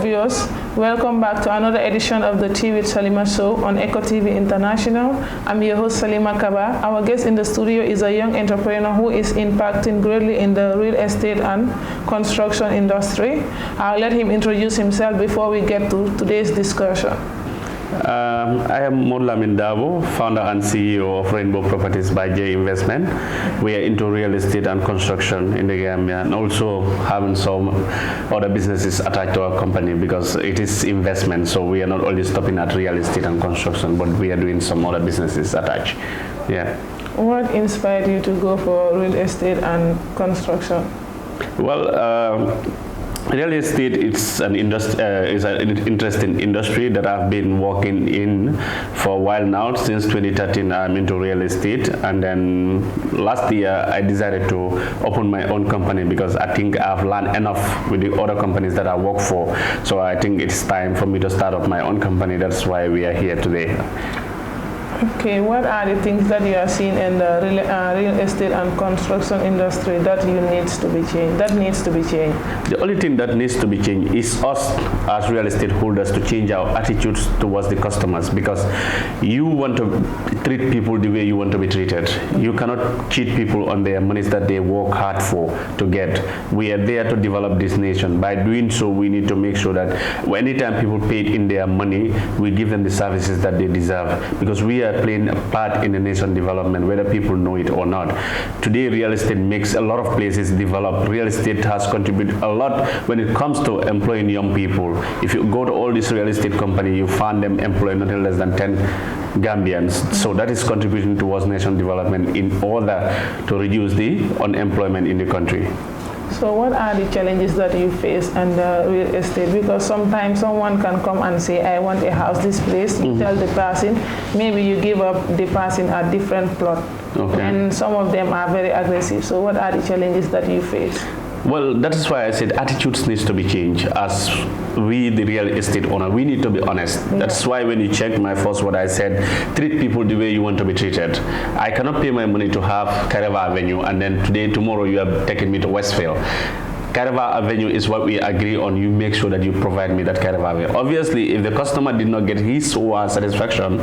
viewers, welcome back to another edition of the Tea with Salima show on Echo TV International. I'm your host Salima Kaba. Our guest in the studio is a young entrepreneur who is impacting greatly in the real estate and construction industry. I'll let him introduce himself before we get to today's discussion. I am Modoulamin Darbo, founder and CEO of Rainbow Properties by J Investment. We are into real estate and construction in the Gambia, and also having some other businesses attached to our company because it is investment. So we are not only stopping at real estate and construction, but we are doing some other businesses attached. Yeah. What inspired you to go for real estate and construction? Well, real estate is an interesting industry that I've been working in for a while now. Since 2013, I'm into real estate, and then last year I decided to open my own company because I think I've learned enough with the other companies that I work for. So I think it's time for me to start up my own company. That's why we are here today. Okay, what are the things that you are seeing in the real estate and construction industry that needs to be changed? The only thing that needs to be changed is us as real estate holders to change our attitudes towards the customers, because you want to treat people the way you want to be treated. You cannot cheat people on their monies that they work hard for to get. We are there to develop this nation. By doing so, we need to make sure that anytime people pay in their money, we give them the services that they deserve, because we are playing a part in the nation development, whether people know it or not. Today, real estate makes a lot of places develop. Real estate has contributed a lot when it comes to employing young people. If you go to all these real estate companies, you find them employ nothing less than 10 Gambians. So that is contributing towards nation development in order to reduce the unemployment in the country. So what are the challenges that you face in the real estate? Because sometimes someone can come and say, I want a house, this place. You tell the person, maybe you give up the person a different plot. Okay. And some of them are very aggressive. So what are the challenges that you face? Well, that is why I said attitudes needs to be changed. As we, the real estate owner, we need to be honest. Yeah. That's why when you check my first word, I said, treat people the way you want to be treated. I cannot pay my money to have Kareva Avenue, and then tomorrow you are taking me to Westfield. Kareva Avenue is what we agree on. You make sure that you provide me that Kareva Avenue. Obviously, if the customer did not get his or her satisfaction,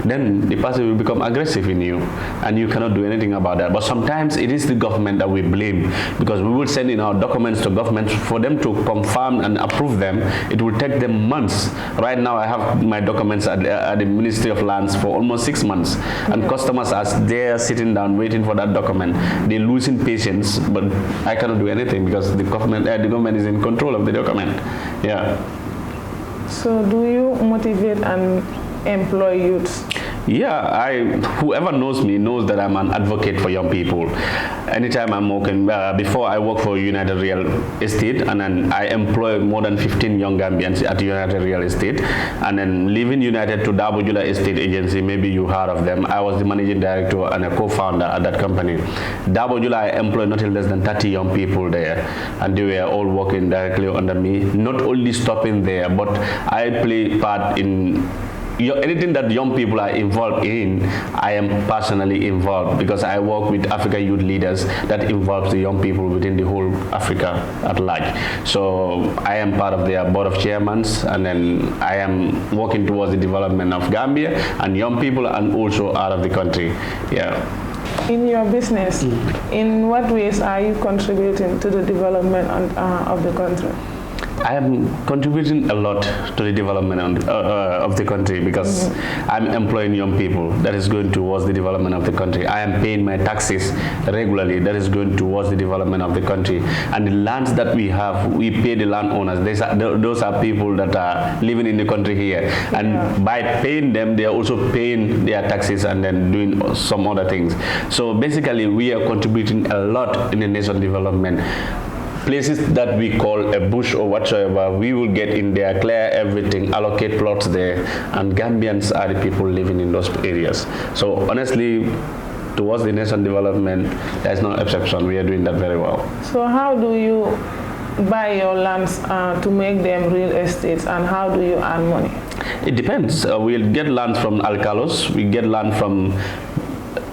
then the person will become aggressive in you, and you cannot do anything about that. But sometimes it is the government that we blame, because we will send in our documents to government for them to confirm and approve them. It will take them months. Right now, I have my documents at the Ministry of Lands for almost 6 months, and customers are there sitting down waiting for that document. They're losing patience, but I cannot do anything because the government is in control of the document. Yeah. So do you motivate and employ youths? Yeah, whoever knows me knows that I'm an advocate for young people. Anytime I'm working, before I work for United Real Estate, and then I employ more than 15 young Gambians at United Real Estate, and then leaving United to Darbo Estate Agency, maybe you heard of them. I was the managing director and a co-founder at that company. Darbo I employed nothing less than 30 young people there, and they were all working directly under me. Not only stopping there, but I play part in anything that young people are involved in. I am personally involved because I work with Africa youth leaders that involves the young people within the whole Africa at large. So I am part of their board of chairmen, and then I am working towards the development of Gambia and young people, and also out of the country. Yeah. In your business, in what ways are you contributing to the development of the country? I am contributing a lot to the development of the country because I'm employing young people. That is going towards the development of the country. I am paying my taxes regularly. That is going towards the development of the country. And the lands that we have, we pay the landowners. Those are people that are living in the country here. And by paying them, they are also paying their taxes and then doing some other things. So basically, we are contributing a lot in the nation development. Places that we call a bush or whatsoever, we will get in there, clear everything, allocate plots there, and Gambians are the people living in those areas. So honestly, towards the nation development, there's no exception. We are doing that very well. So how do you buy your lands to make them real estates, and how do you earn money? It depends. We'll get land from alcalos, we get land from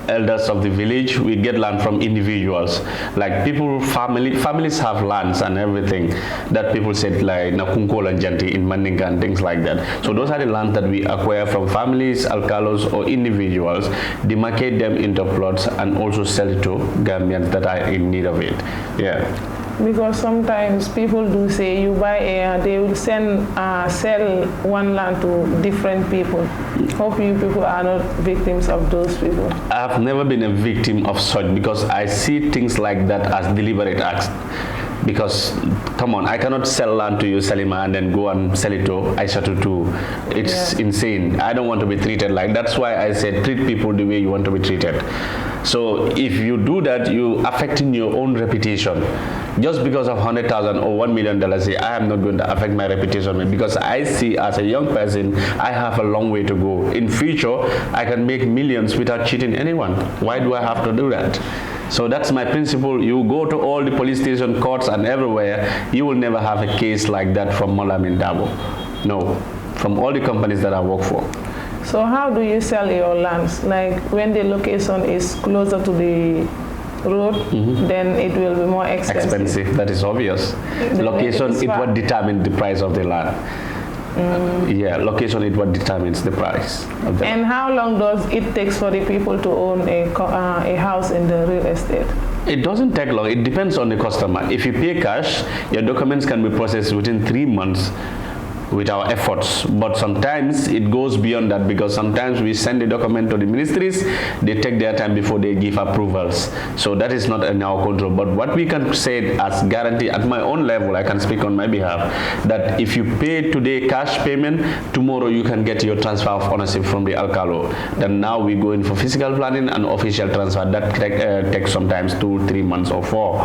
elders of the village. We get land from individuals. Like families have lands and everything that people said like Nakunkol and Janti in Mandinka and things like that. So those are the lands that we acquire from families, alcalos or individuals, demarcate them into plots and also sell it to Gambians that are in need of it. Yeah. Because sometimes people do say you buy they will sell one land to different people. Hope you people are not victims of those people. I've never been a victim of such because I see things like that as deliberate acts. Because, come on, I cannot sell land to you, Salima, and then go and sell it to Aishatu too. It's insane. I don't want to be treated like. That's why I said treat people the way you want to be treated. So if you do that, you're affecting your own reputation. Just because of 100,000 or $1 million, I am not going to affect my reputation because I see as a young person, I have a long way to go. In future, I can make millions without cheating anyone. Why do I have to do that? So that's my principle. You go to all the police station, courts and everywhere, you will never have a case like that from Modoulamin Darbo. No, from all the companies that I work for. So how do you sell your lands? Like when the location is closer to the road, then it will be more expensive. That is obvious. Location is what determines the price of the land. Yeah, location is what determines the price of the And how long does it take for the people to own a house in the real estate? It doesn't take long. It depends on the customer. If you pay cash, your documents can be processed within 3 months with our efforts, but sometimes it goes beyond that because sometimes we send the document to the ministries, they take their time before they give approvals. So that is not in our control. But what we can say as guarantee at my own level, I can speak on my behalf, that if you pay today cash payment, tomorrow you can get your transfer of ownership from the alcalo. Then now we go in for physical planning and official transfer. That takes sometimes 2-3 months or 4.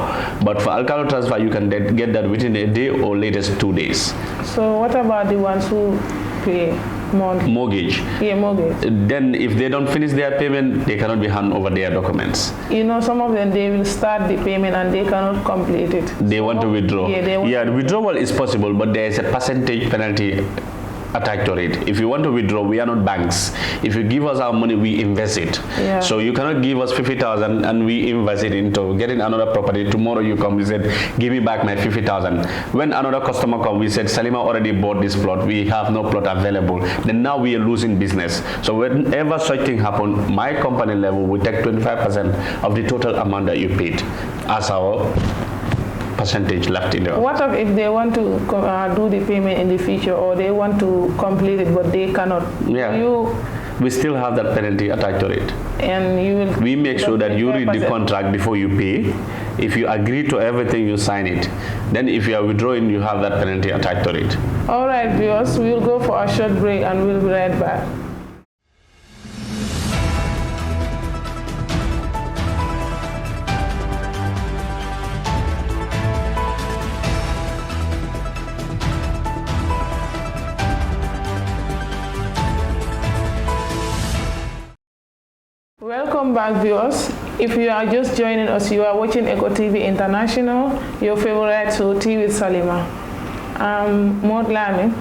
But for alcalo transfer, you can get that within a day or latest 2 days. So what about the ones who pay mortgage? Yeah, mortgage. Then if they don't finish their payment, they cannot be handed over their documents. You know, some of them, they will start the payment and they cannot complete it. They want to withdraw. Yeah, withdrawal is possible, but there is a percentage penalty attached to it. If you want to withdraw, we are not banks. If you give us our money, we invest it. Yeah. So you cannot give us 50,000 and we invest it into getting another property. Tomorrow you come, we said, give me back my 50,000. When another customer comes, we said, Salima already bought this plot. We have no plot available. Then now we are losing business. So whenever such thing happens, my company level, we take 25% of the total amount that you paid as our percentage left in there. What if they want to do the payment in the future, or they want to complete it but they cannot? Yeah. We still have that penalty attached to it. And you will. We make sure that you read the contract before you pay. If you agree to everything, you sign it. Then if you are withdrawing, you have that penalty attached to it. All right, viewers, we will go for a short break and we'll be right back. Welcome back, viewers. If you are just joining us, you are watching Eco TV International, your favorite show, Tea with Salima. Modoulamin,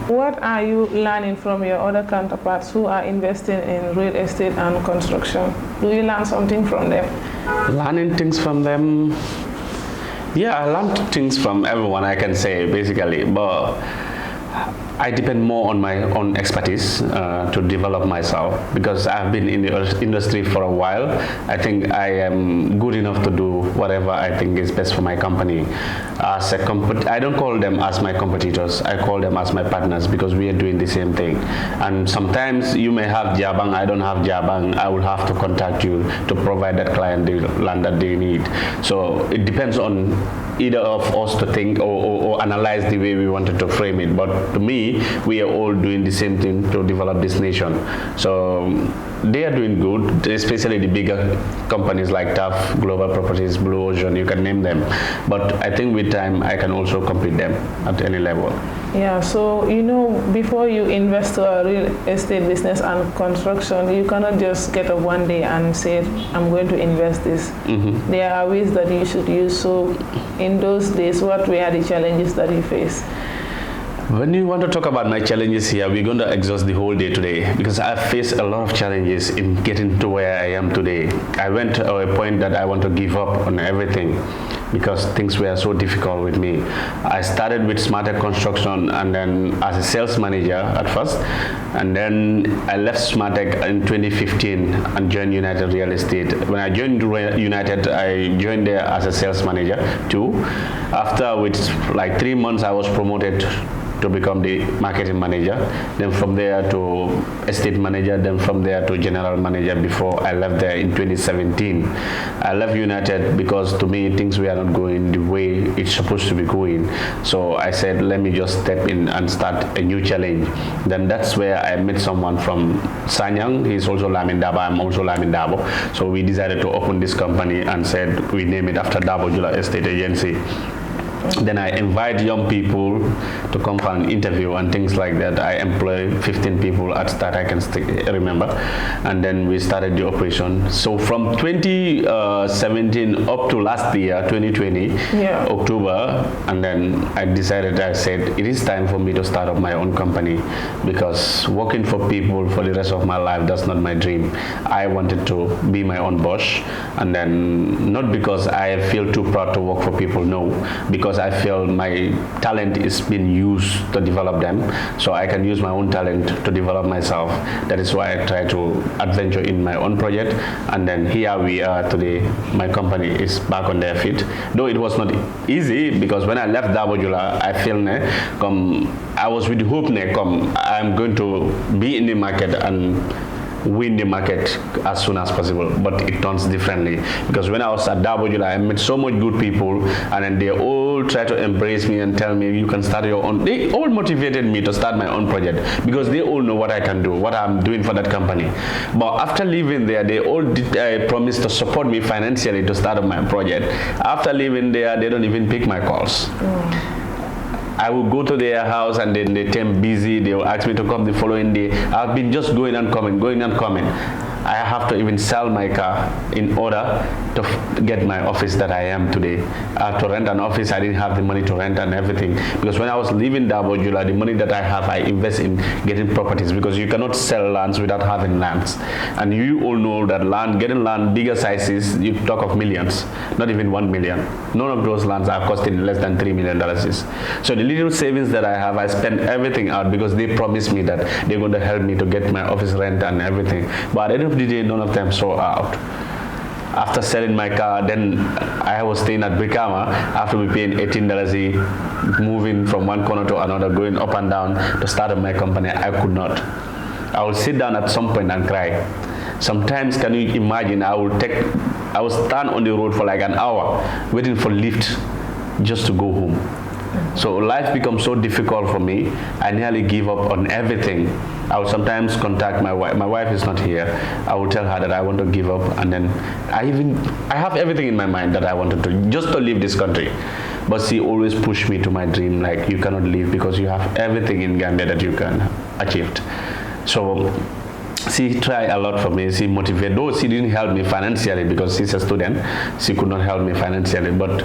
what are you learning from your other counterparts who are investing in real estate and construction? Do you learn something from them? Learning things from them? Yeah, I learned things from everyone, I can say, basically. But I depend more on my own expertise to develop myself, because I've been in the industry for a while. I think I am good enough to do whatever I think is best for my company. As a I don't call them as my competitors, I call them as my partners, because we are doing the same thing. And sometimes you may have Jabang, I don't have Jabang, I will have to contact you to provide that client the land that they need. So it depends on either of us to think or analyze the way we wanted to frame it. But to me, we are all doing the same thing to develop this nation. So they are doing good, especially the bigger companies like TAF, Global Properties, Blue Ocean, you can name them. But I think with time, I can also compete them at any level. Yeah, so you know, before you invest to a real estate business and construction, you cannot just get up one day and say, I'm going to invest this. There are ways that you should use. So in those days, what were the challenges that you face? When you want to talk about my challenges here, we're going to exhaust the whole day today because I've faced a lot of challenges in getting to where I am today. I went to a point that I want to give up on everything because things were so difficult with me. I started with Smartech Construction and then as a sales manager at first, and then I left Smartech in 2015 and joined United Real Estate. When I joined United, I joined there as a sales manager too. After with like 3 months, I was promoted to become the marketing manager, then from there to estate manager, then from there to general manager before I left there in 2017. I left United because to me things were not going the way it's supposed to be going. So I said, let me just step in and start a new challenge. Then that's where I met someone from Sanyang. He's also Lamin Darbo, I'm also Lamin Darbo. So we decided to open this company and said we name it after Darbo Jula Estate Agency. Then I invite young people to come for an interview and things like that. I employ 15 people at start, I can still remember. And then we started the operation. So from 2017 up to last year, 2020, October, and then I decided, I said, it is time for me to start up my own company because working for people for the rest of my life, that's not my dream. I wanted to be my own boss, and then not because I feel too proud to work for people, no, because I feel my talent is being used to develop them, so I can use my own talent to develop myself. That is why I try to adventure in my own project, and then here we are today. My company is back on their feet, though it was not easy because when I left Darbo Jula, I feel I was with hope I'm going to be in the market and win the market as soon as possible, but it turns differently because when I was at Darbo Jula, I met so much good people, and then they all try to embrace me and tell me you can start your own. They all motivated me to start my own project because they all know what I can do, what I'm doing for that company. But after leaving there, they all promised to support me financially to start up my project. After leaving there, they don't even pick my calls. I will go to their house and then they turn busy. They will ask me to come the following day. I've been just going and coming. I have to even sell my car in order to get my office that I am today. I have to rent an office. I didn't have the money to rent and everything because when I was leaving Darbo Jula, the money that I have, I invest in getting properties because you cannot sell lands without having lands. And you all know that getting land bigger sizes, you talk of millions, not even 1 million. None of those lands are costing less than $3 million. So the little savings that I have, I spend everything out because they promised me that they're going to help me to get my office rent and everything. But at the end of the day, none of them saw out. After selling my car, then I was staying at Brikama after we paying $18 moving from one corner to another, going up and down to start up my company. I could not. I would sit down at some point and cry. Sometimes, can you imagine, I would stand on the road for like an hour waiting for lift just to go home. So life becomes so difficult for me. I nearly give up on everything. I would sometimes contact my wife. My wife is not here. I would tell her that I want to give up, and then I have everything in my mind that I wanted to just to leave this country. But she always pushed me to my dream, like you cannot leave because you have everything in Gambia that you can achieve. So she tried a lot for me. She motivated, though she didn't help me financially because she's a student. She could not help me financially. But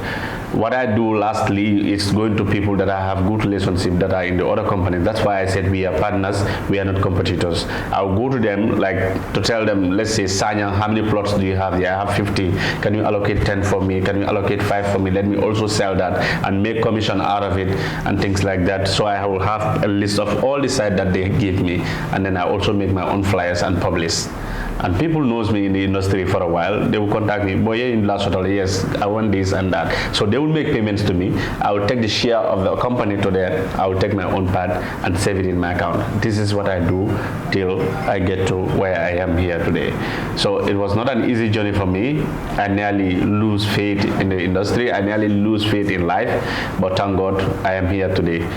what I do lastly is going to people that I have good relationship that are in the other companies. That's why I said we are partners, we are not competitors. I'll go to them like to tell them, let's say Sanya, how many plots do you have? Yeah, I have 50. Can you allocate 10 for me? Can you allocate 5 for me? Let me also sell that and make commission out of it and things like that. So I will have a list of all the sites that they give me, and then I also make my own flyers and publish. And people knows me in the industry for a while. They will contact me, boy, in last hotel, yes, I want this and that. So they will make payments to me. I will take the share of the company to there. I will take my own part and save it in my account. This is what I do till I get to where I am here today. So it was not an easy journey for me. I nearly lose faith in the industry. I nearly lose faith in life. But thank God I am here today.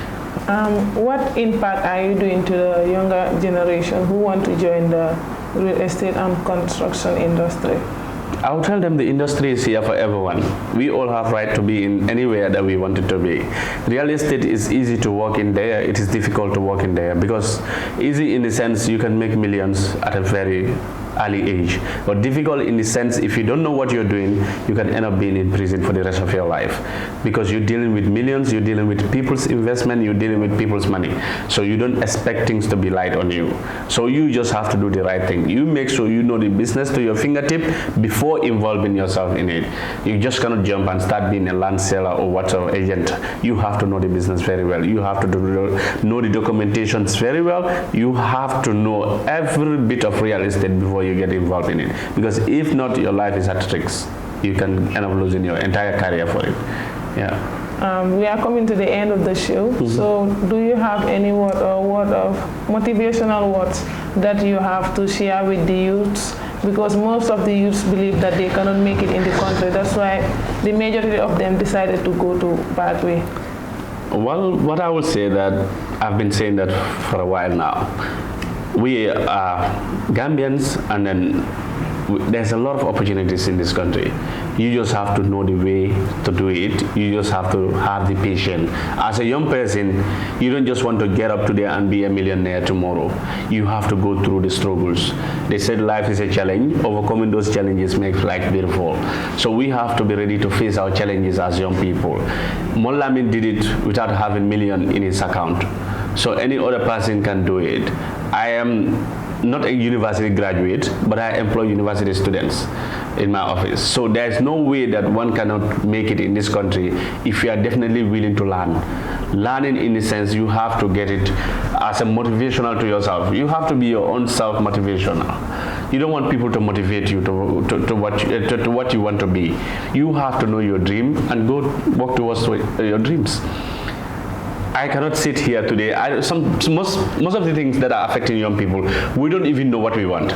What impact are you doing to the younger generation who want to join the real estate and construction industry? I will tell them the industry is here for everyone. We all have right to be in anywhere that we wanted to be. Real estate is easy to work in there. It is difficult to work in there because easy in the sense you can make millions at a very early age. But difficult in the sense, if you don't know what you're doing, you can end up being in prison for the rest of your life, because you're dealing with millions, you're dealing with people's investment, you're dealing with people's money. So you don't expect things to be light on you. So you just have to do the right thing. You make sure you know the business to your fingertip before involving yourself in it. You just cannot jump and start being a land seller or whatever agent. You have to know the business very well. You have to know the documentations very well. You have to know every bit of real estate before you get involved in it. Because if not, your life is at risk. You can end up losing your entire career for it. Yeah. We are coming to the end of the show. So do you have any word of motivational words that you have to share with the youths? Because most of the youths believe that they cannot make it in the country. That's why the majority of them decided to go to bad way. Well, what I would say, that I've been saying that for a while now. We are Gambians, and then there's a lot of opportunities in this country. You just have to know the way to do it. You just have to have the patience. As a young person, you don't just want to get up today and be a millionaire tomorrow. You have to go through the struggles. They said life is a challenge. Overcoming those challenges makes life beautiful. So we have to be ready to face our challenges as young people. Modoulamin did it without having million in his account. So any other person can do it. I am not a university graduate, but I employ university students in my office. So there's no way that one cannot make it in this country if you are definitely willing to learn. Learning, in the sense, you have to get it as a motivational to yourself. You have to be your own self-motivational. You don't want people to motivate you to what you want to be. You have to know your dream and go work towards your dreams. I cannot sit here today. Most of the things that are affecting young people, we don't even know what we want.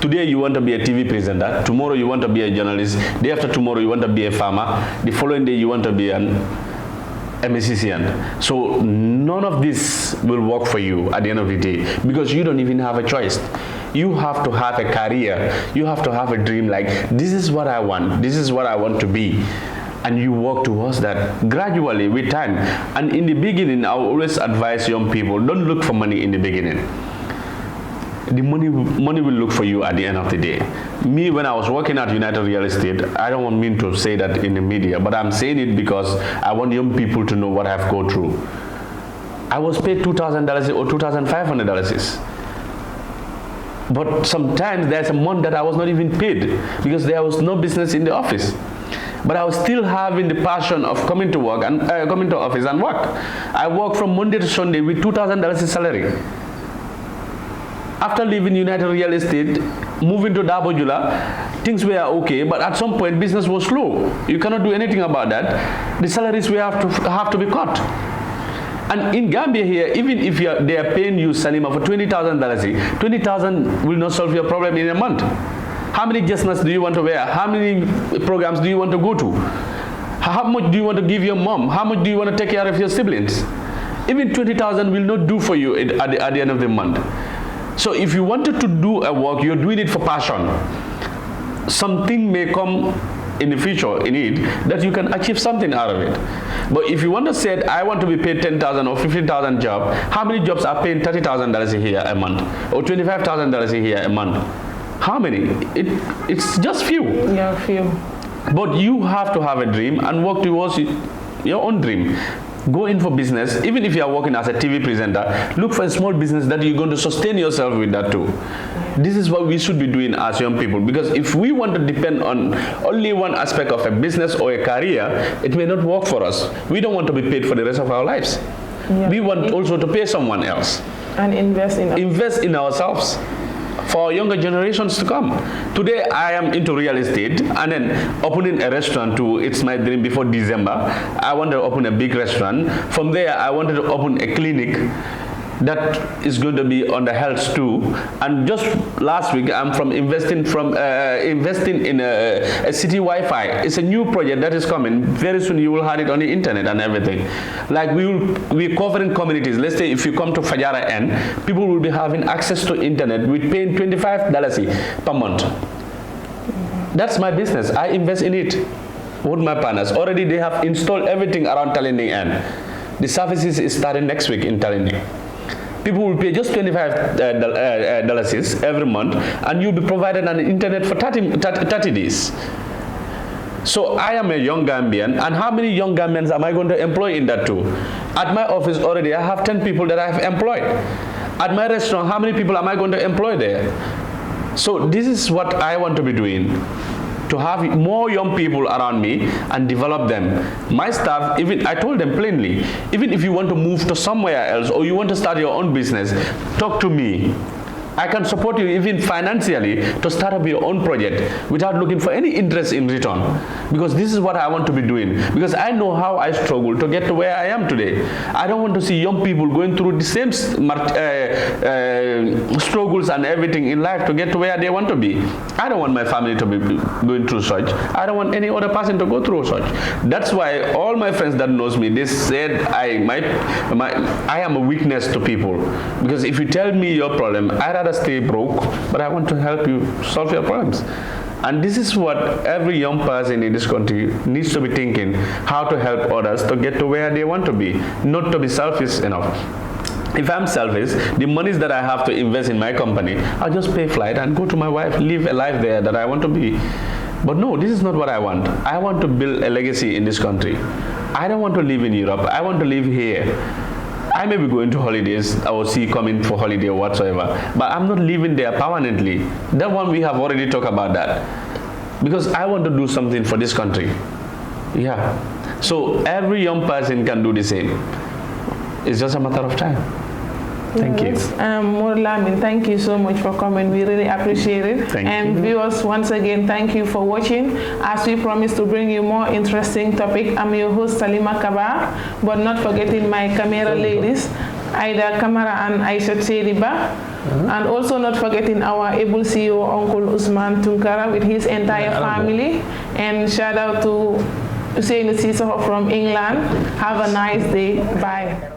Today you want to be a TV presenter. Tomorrow you want to be a journalist. Day after tomorrow you want to be a farmer. The following day you want to be a musician. So none of this will work for you at the end of the day, because you don't even have a choice. You have to have a career. You have to have a dream, like, this is what I want. This is what I want to be. And you work towards that gradually with time. And in the beginning, I always advise young people, don't look for money in the beginning. The money will look for you at the end of the day. Me, when I was working at United Real Estate, I don't mean to say that in the media, but I'm saying it because I want young people to know what I've gone through. I was paid $2,000 or $2,500. But sometimes there's a month that I was not even paid because there was no business in the office. But I was still having the passion of coming to work and coming to office and work. I work from Monday to Sunday with $2,000 salary. After leaving United Real Estate, moving to Darbo, things were okay, but at some point business was slow. You cannot do anything about that. The salaries will have to be cut. And in Gambia here, even if they are paying you, Salima, for $20,000, $20,000 will not solve your problem in a month. How many dresses do you want to wear? How many programs do you want to go to? How much do you want to give your mom? How much do you want to take care of your siblings? Even $20,000 will not do for you at the end of the month. So if you wanted to do a work, you're doing it for passion. Something may come in the future in it that you can achieve something out of it. But if you want to say, I want to be paid $10,000 or $15,000 job, how many jobs are paying $30,000 a year a month or $25,000 a year a month? How many? It's just few. Yeah, few. But you have to have a dream and work towards your own dream. Go in for business. Even if you are working as a TV presenter, look for a small business that you're going to sustain yourself with that too. This is what we should be doing as young people, because if we want to depend on only one aspect of a business or a career, it may not work for us. We don't want to be paid for the rest of our lives. Yeah. We want also to pay someone else. And invest in ourselves for younger generations to come. Today I am into real estate, and then opening a restaurant too. It's my dream. Before December, I want to open a big restaurant. From there, I wanted to open a clinic that is going to be on the health too. And just last week, I'm investing in a city Wi-Fi. It's a new project that is coming. Very soon you will have it on the internet and everything. Like we're covering communities. Let's say if you come to Fajara N, people will be having access to internet with paying $25 per month. That's my business. I invest in it with my partners. Already they have installed everything around Talinding N. The services is starting next week in Talinding. People will pay just $25 every month, and you'll be provided an internet for 30 days. So I am a young Gambian, and how many young Gambians am I going to employ in that too? At my office already, I have 10 people that I have employed. At my restaurant, how many people am I going to employ there? So this is what I want to be doing, to have more young people around me and develop them. My staff, even I told them plainly, even if you want to move to somewhere else or you want to start your own business, talk to me. I can support you even financially to start up your own project without looking for any interest in return, because this is what I want to be doing, because I know how I struggle to get to where I am today. I don't want to see young people going through the same struggles and everything in life to get to where they want to be. I don't want my family to be going through such. I don't want any other person to go through such. That's why all my friends that knows me, they said I am a weakness to people, because if you tell me your problem, I rather stay broke, but I want to help you solve your problems. And this is what every young person in this country needs to be thinking, how to help others to get to where they want to be, not to be selfish enough. If I'm selfish, the monies that I have to invest in my company, I'll just pay flight and go to my wife, live a life there that I want to be. But no, this is not what I want. I want to build a legacy in this country. I don't want to live in Europe. I want to live here. I may be going to holidays, I will see coming for holiday or whatsoever, but I'm not living there permanently. That one, we have already talked about that. Because I want to do something for this country. Yeah. So every young person can do the same. It's just a matter of time. Thank you. Modoulamin, thank you so much for coming. We really appreciate it. Thank you. Viewers, once again, thank you for watching. As we promised to bring you more interesting topic, I'm your host, Salima Kaba, but not forgetting my camera ladies, Aida Kamara and Aisha Tsediba. And also not forgetting our able CEO, Uncle Usman Tunkara, with his entire family. And shout out to Usain Sisa from England. Have a nice day. Bye.